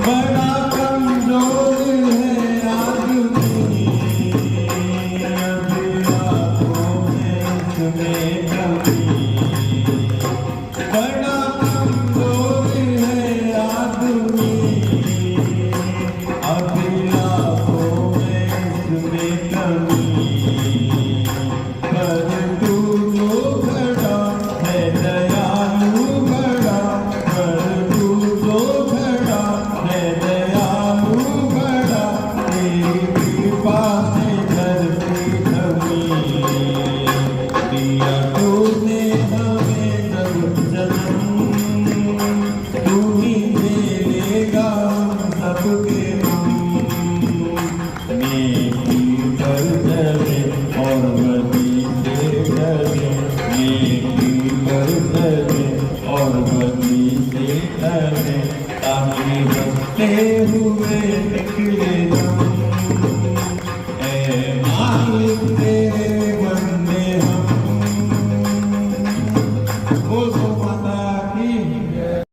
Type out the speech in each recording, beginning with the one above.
बड़ा कमजोर है आदमी, अभी आँखों में इसमें कमी। बड़ा कमजोर है आदमी, अभी आँखों में इसमें कमी। पर तू जो खड़ा है दयालु बड़ा, पर तू जो खड़ा है दयालु बड़ा, तेरी कृपा से धरती थमी। दिया तूने हमें जब जन्म, तू ही देगा सबके हम। नेकी कर चले और बदी से डरे, नेकी कर चले और बदी से डरे, ताकि बचते हुए निकले हम। ऐ मालिक तेरे बंदे हम। बोलो माता की जय।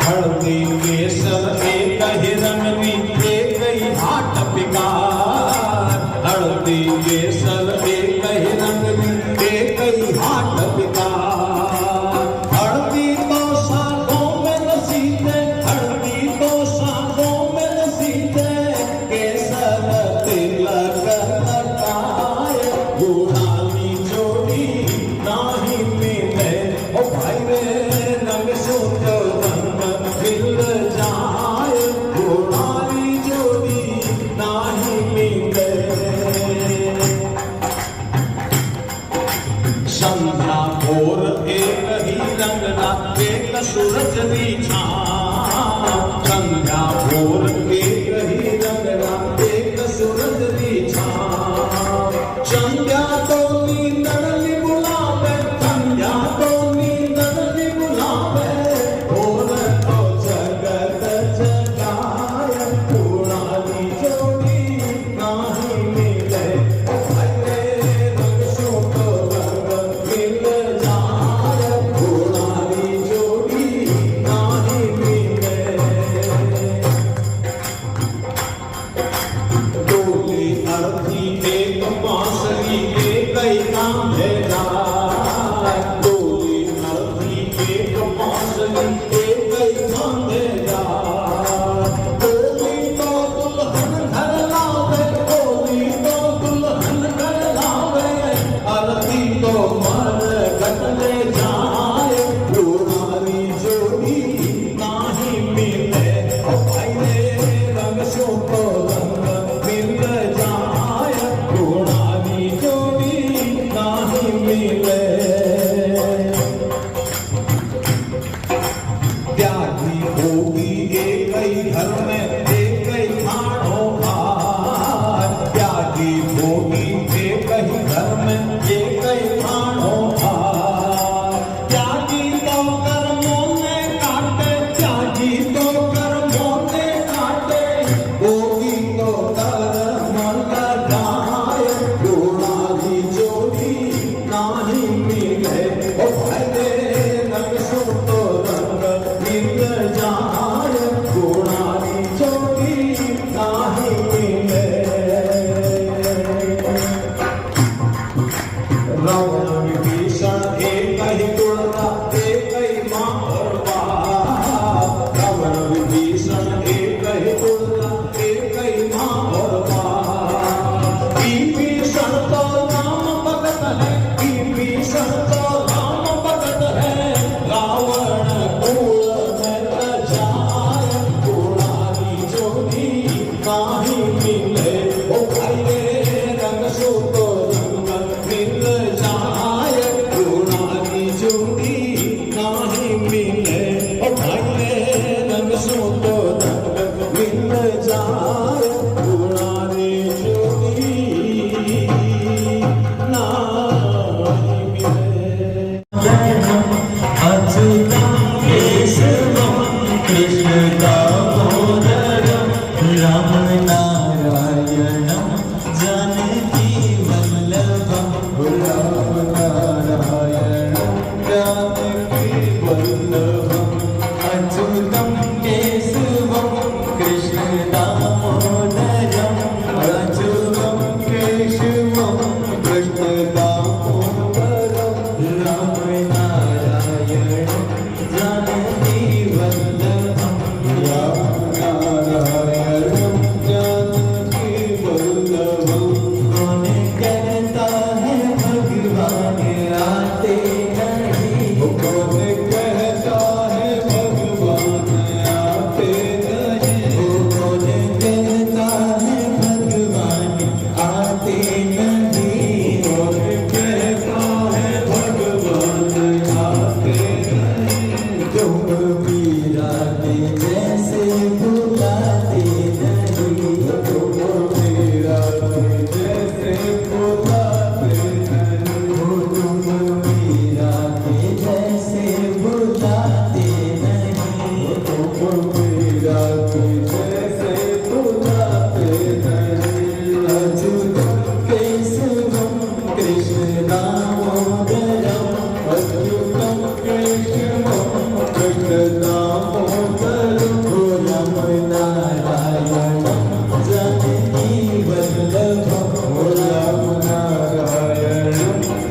हळदी केसर एक ही रंगनी एक ही हाट पिकार हळदी केसर एक ही रंगनी एक ही हाट पिकार हळदी तो सागों में नसीते हळदी तो सागों में नसीते केसर तिलक लगाए गुड़ानी जोड़ी नाही मिले ओ भाई रे रंग सूत रंग मिल जाए गुड़ानी जोड़ी नाही मिले संध्या भोर एक ही रंगना एक सूरज नी छाँव संध्या भोर एक ही रंगना एक सूरज नी छाँव संध्या तो नींदड़ी बुलावे संध्या तो नींदड़ी बुलावे भोर तो जगत जगाए गुड़ानी जोड़ी नाही मिले ओ भाई रे रंग सूत रंग मिल जाए गुड़ानी जोड़ी नाही मिले डोली अर्थी एक बांसुरी एक ही काम है राय डोली अर्थी एक बांसुरी एक ही काम है राय डोली तो दुल्हन घर लावे डोली तो दुल्हन घर लावे अर्थी तो मर घट ले जाए गुड़ानी जोड़ी नाही मिले ओ भाई रे रंग सूत रंग मिल जाए गुड़ानी जोड़ी नाही मिले त्यागी होगी एक ही घर में एक ही खानो भार त्यागी होगी एक ही घर में एक ही खानो भार त्यागी तो कर्मों ने काटे त्यागी तो कर्मों ने काटे होगी तो कर्म लगाए गुड़ानी जोड़ी नाही मिले ओ भाई रे रंग सूत रंग मिल जाए गुड़ानी जोड़ी नाही मिले दामोदरम राम नारायण जानकी वल्लभम राम नारायण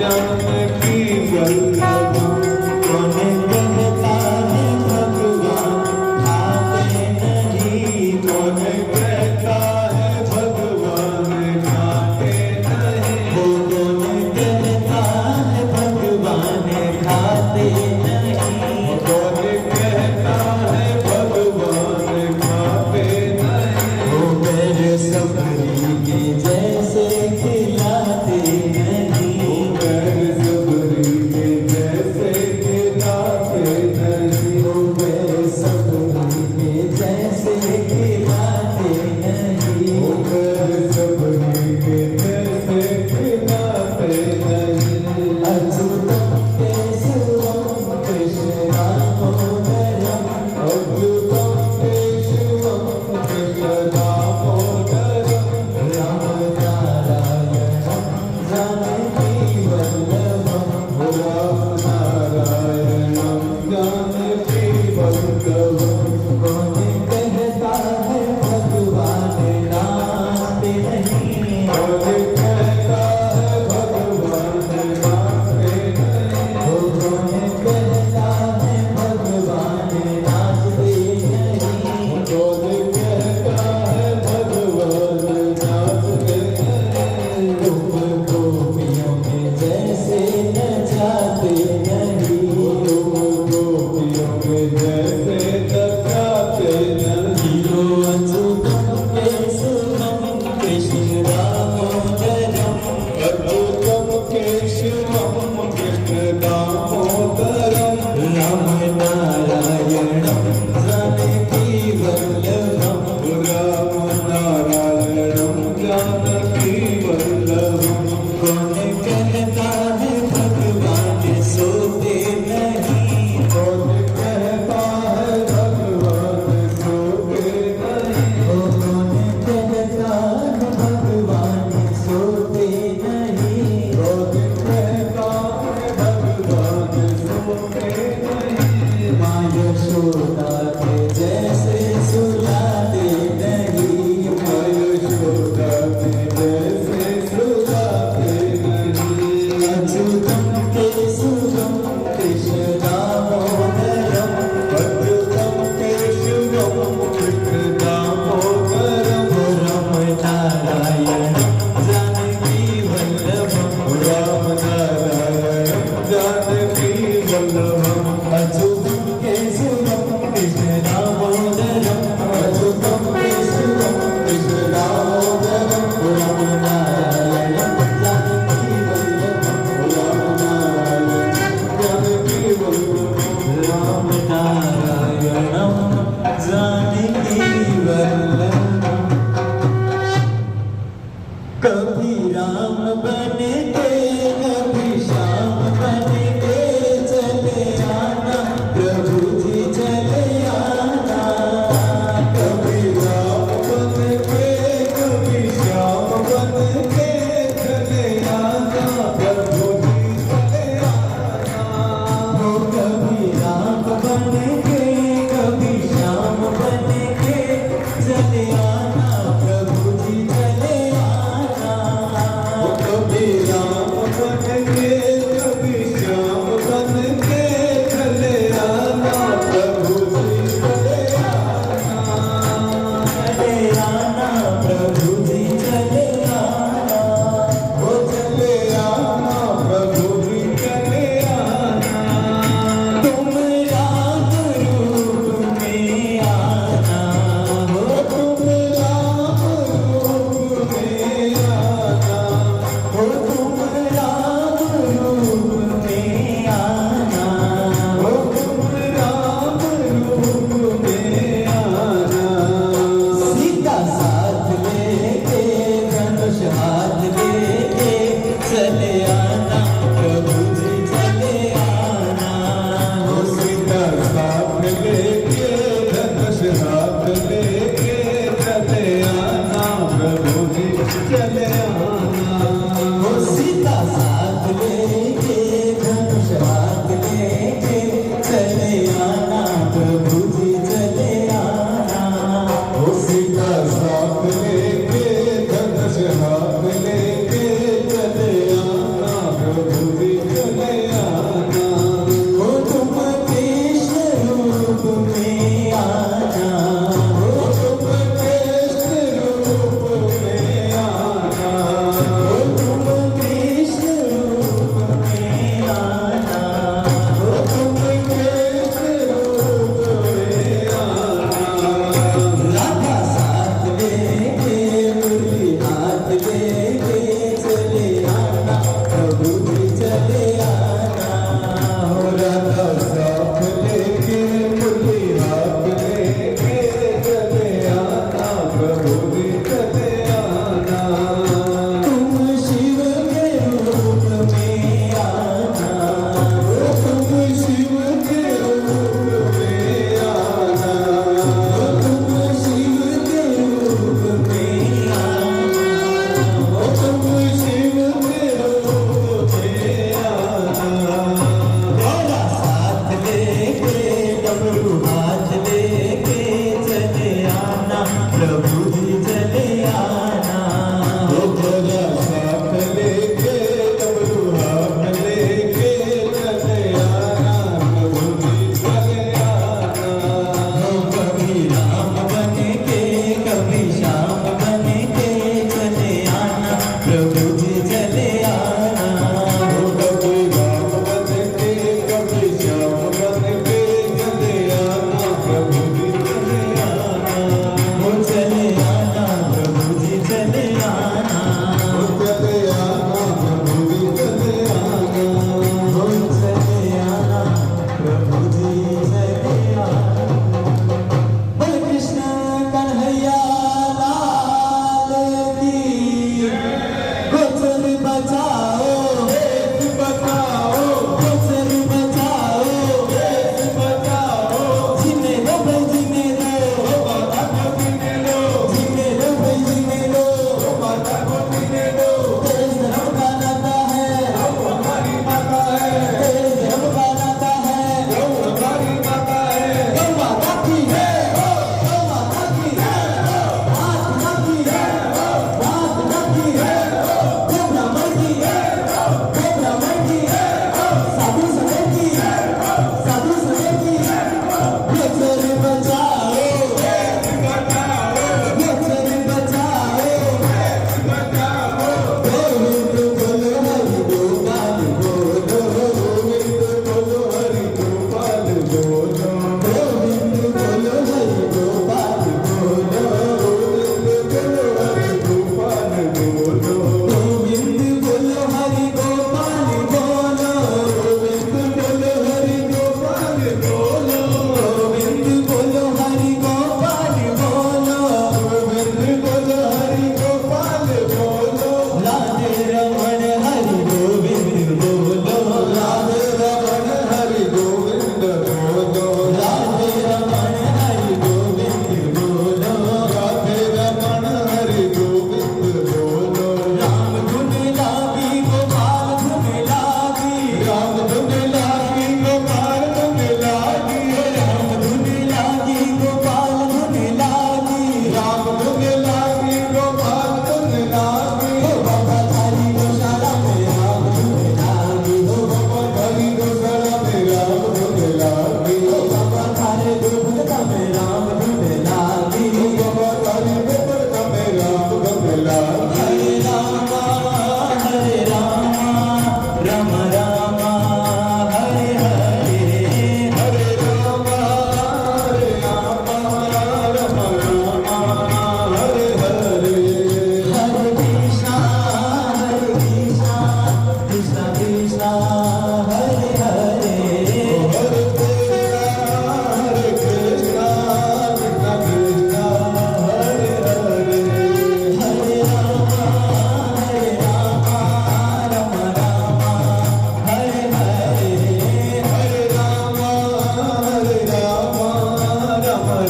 जानकी वल्लभम कौन कहता है भगवान खाते नहीं कौन कहता है भगवान खाते नहीं वो कौन कहता है भगवान खाते नहीं कौन कहता है भगवान खाते नहीं वो मेरे सबरी के जैसे खिलाते नहीं पैर सबरी के जैसे खिलाते नहीं वो मेरे सबरी के जैसे खिलाते नहीं पैर सबरी के जैसे खिलाते नहीं अच्युतम केशवम कृष्ण दामोदरम अद्भुतम केशवम कृष्ण दामोदरम राम नारायणम जानकी वल्लभम राम नारायणम जानकी वल्लभम कौन कहता है भगवान नाते नहीं कौन कहता है भगवान नाचते नहीं वो कौन कहता है भगवान नाचते नहीं कौन कहता है भगवान नाचते नहीं तुम गोपियों के जैसे नचाते नहीं तुम गोपियों के जैसे नचाते नहीं हीरो अच्युतम केशवम कृष्ण दामोदरम अद्भुतम केशवम कृष्ण दामोदरम राम नारायणम जानकी वल्लभम राम नारायणम जानकी वल्लभम कौन कहता है भगवान सोते नहीं कौन कहता है भगवान सोते नहीं ओ कौन कहता है भगवान सोते नहीं कौन कहता है भगवान सोते नहीं माँ यशोदा के जैसे सुलाते नहीं यशोदा के जैसे सुलाते नहीं अच्युतम केशवम कृष्ण दामोदरम अद्भुतम केशवम कृष्ण दामोदरम राम नारायण जानकी वल्लभम राम नारायण जानकी वल्लभम अच्युतम केशवम कृष्ण दामोदरम अच्युतम केशवम कृष्ण दामोदरम राम नारायण जानकी वल्लभम राम नारायण जानकी वल्लभम राम नारायणम जानकी वल्लभम कभी राम बने के कभी श्याम बने के चले आना प्रभु जी चले आना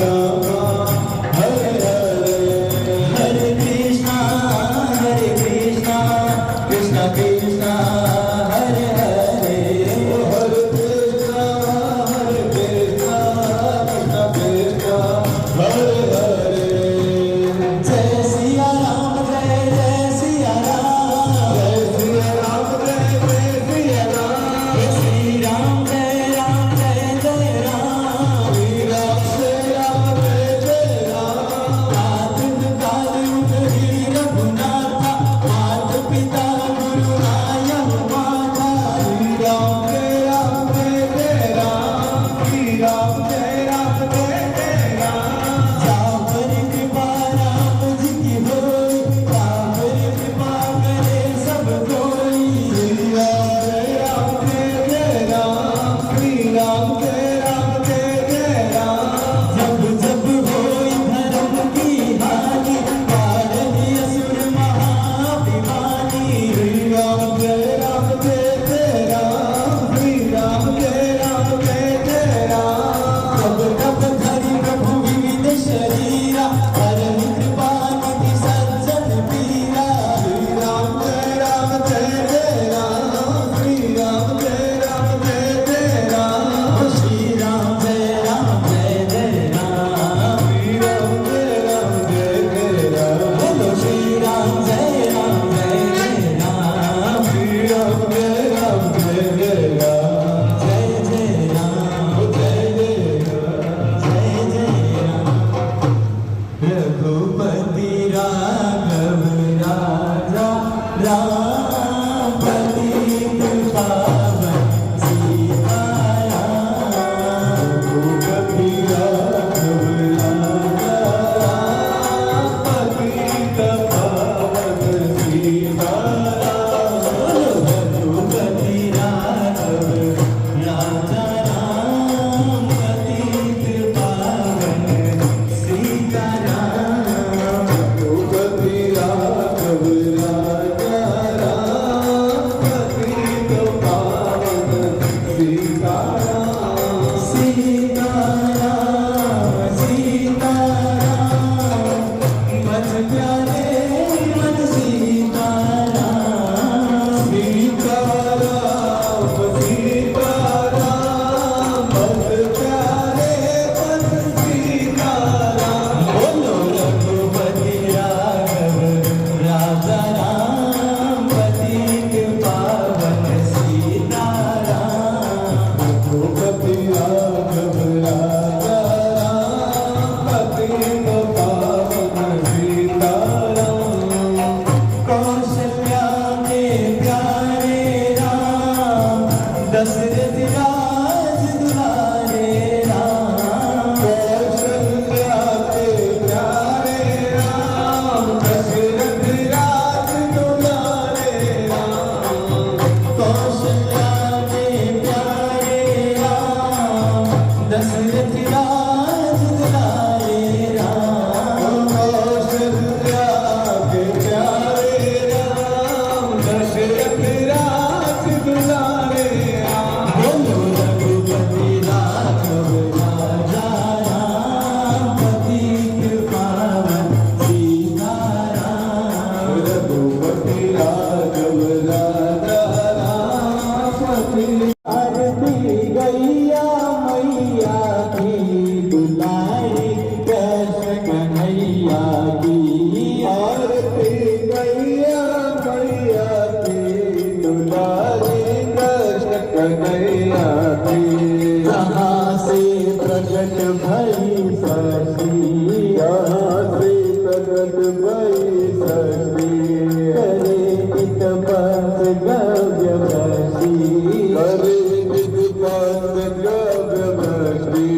राम हरे हरे हरे कृष्णा कृष्णा कृष्णा हरे हरे हरे कृष्णा कृष्णा कृष्णा हरे हरे जय सिया राम जय जय सिया राम जय सिया राम जय सिया राम श्री राम जय जय राम श्री राम जय जय राम आदित काल उठि रघुनाथा मात पिता गुरु आयम माता श्री राम जय जय राम श्री राम जय जय राम जाबर कृपा राम जी की होई जाबर कृपा करे सब कोई श्री राम जय राम श्री राम जय जय राम जब जब होई धर्म की हानि पारनी असुर महाभिमानी श्री राम जय राम श्री राम जय जय राम तब तब धरि प्रभु विविध शरीरा परम कृपा निधि सज्जन पीरा श्री राम जय जय राम श्री राम जय जय राम श्री राम जय जय राम श्री राम जय जय राम बोलो श्री राम जय राम श्री राम जय राम जय जय राम जय जय राम जय जय राम रघुपति राघव राजा राम पतित पावन सीताराम रघुपति राघव राजा पतित पावन सीताराम रघुपति राघव राजा राम पतित पावन सीताराम रघुपति राघव राजा पतित पावन सीताराम सीताराम सीताराम बच प्यारे मन सीताराम सीताराम सीताराम बस प्यारे बस सीताराम बोलो रघुपति राघव राजा राम पतित पावन सीताराम रघुपति राघव राजा पतित पावन सीताराम कौशल्या के प्यारे राम दशरथ राज दुलारे राम कौशल्या के प्यारे राम दशरथ राज दुलारे राम कौशल्या के प्यारे राम दशरथ राज दुलारे राम कौशल्या के प्यारे राम दशरथ राज दुलारे राम बोलो रघुपति राघव राजा राम पतित पावन सीताराम रघुपति राघव राजा रामपति आरती गैया मैया की दुलारी कृष्ण कन्हैया की आरती गैया मैया की दुलारी कृष्ण कन्हैया की कहाँ से प्रकट भई सती यहाँ से प्रकट भई सती करे पित बस गव्य बसी करे विद्वान गव्यमती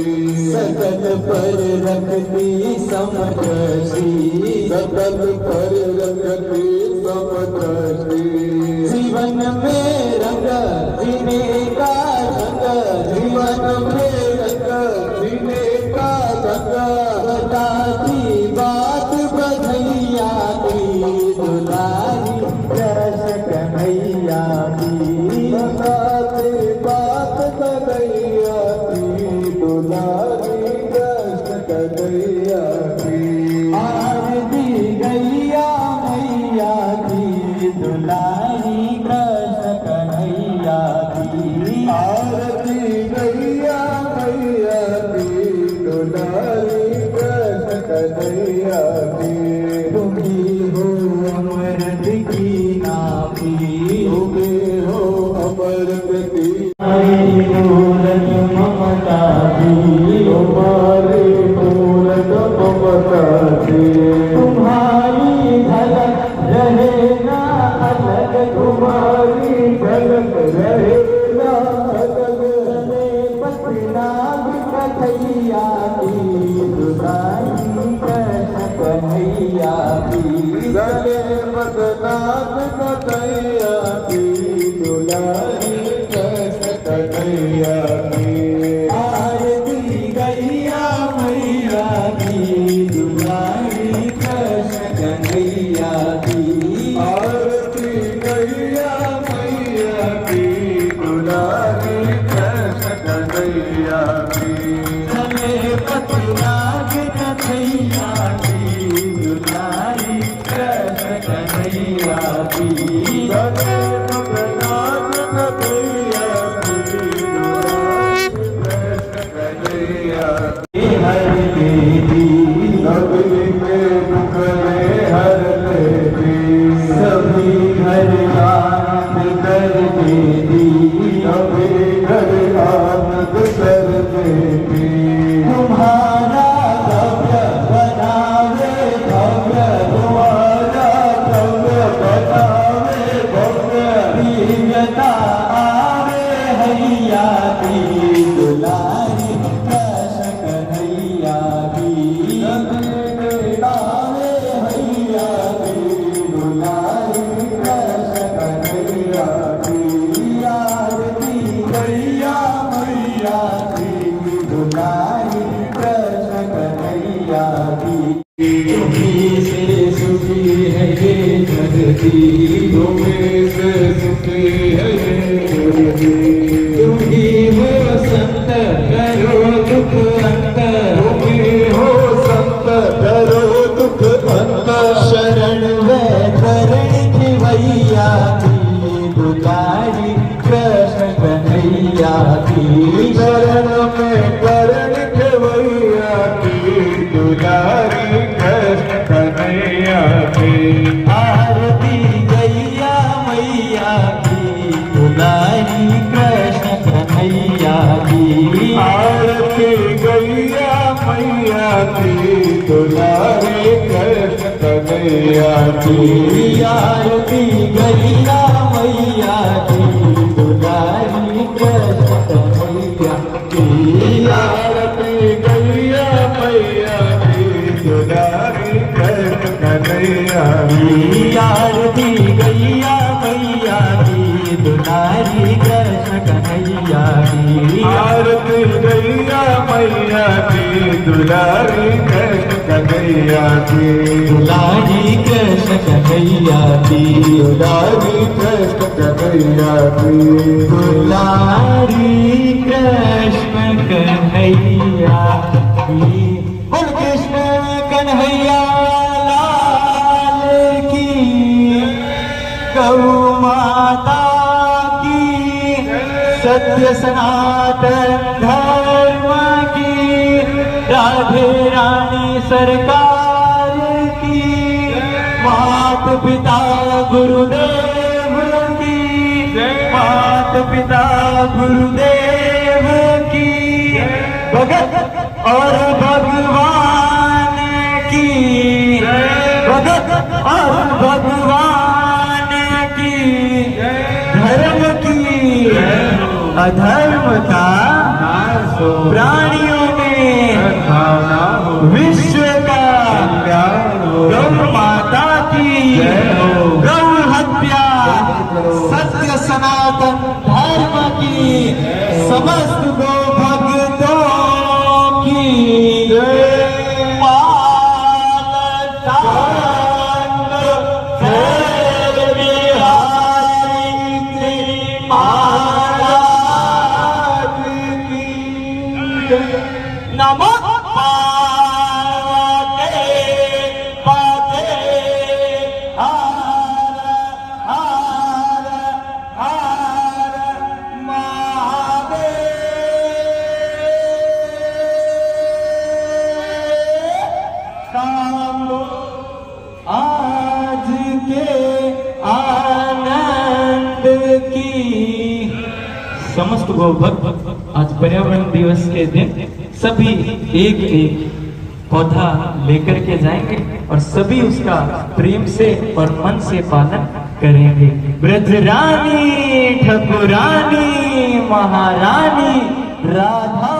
सकल पर रखती समदर्शी सकल पर रखती समदर्शी जीवन में रंग जीने का रंग जीवन में रंग जीने का रंग बताती बात बधैया की दुलारी कृष्ण कन्हैया की बताते बात कन्हैया की दुलारी कृष्ण कन्हैया की आरती गैया मैया की दुलारी कृष्ण कन्हैया की आरती गैया मैया की दुलारी कृष्ण कन्हैया की तुम्ही हो अमृत की नाभी तुम्हें हो अमृत की हरि मूरत ममता की तुम्हारी मूरत ममता की तुम्हारी झलक रहे ना अलग तुम्हारी झलक रहे ना अलग पतना कथैया की दुलारी कृष्ण कन्हैया की गले बदनाम कन्हैया की दुलारी कृष्ण कन्हैया की आरती गैया मैया की दुलारी कृष्ण कन्हैया की आरती गैया मैया की दुलारी कृष्ण कन्हैया की चले पतनाग कन्हैया की दुलारी कृष्ण कन्हैया की गले बदनाम कन्हैया की दुलारी कृष्ण कन्हैया हर देवी सभी के दुख में हर देवी सभी घर आनंद कर देवी सभी घर आनंद कर देवी तुम्हारा भव्य बनावे भव्य तुम्हारा भव्य बनावे भव्य दिव्यता आवे हैया की दुलारी कृष्ण कन्हैया की आवे हैया की दुलारी कृष्ण कन्हैया की आरती गैया मैया की दुलारी कृष्ण कन्हैया की तुम्ही से सुखी है ये धरती तुम्हें से सुखी है ये धरती तुम्ही हो संत करो दुख अंत तुम्हें हो संत करो दुख अंत शरण में करण की भैया की दुलारी कृष्ण कन्हैया की शरण में करण खेवैया की दुलारी कृष्ण कन्हैया की आरती गैया मैया की दुलारी कृष्ण कन्हैया की आरती गैया मैया की दुलारी कृष्ण कन्हैया की आरती गैया मैया की दुलारी कृष्ण कन्हैया की आरती गैया मैया की दुलारी कृष्ण कन्हैया की आरती गैया मैया की दुलारी कृष्ण कन्हैया की आरती गैया मैया की दुलारी कृष्ण कन्हैया की दुलारी कृष्ण कन्हैया की दुलारी कृष्ण कन्हैया की दुलारी कृष्ण कन्हैया की बोल कृष्ण कन्हैया लाल की गौ माता की सत्य सनातन धर्म की राधे रानी सरकार की मात पिता गुरुदेव की मात पिता गुरुदेव की भगत और भगवान की भगत और भगवान की धर्म की अधर्म का प्राणियों में विश्व का गौ माता की गौ हत्या सत्य सनातन धर्म की समस्त गौ भक्तों की नमो समस्त गौ भक्त आज पर्यावरण दिवस के दिन सभी एक एक पौधा लेकर के जाएंगे और सभी उसका प्रेम से और मन से पालन करेंगे। ब्रजरानी ठाकुरानी महारानी राधा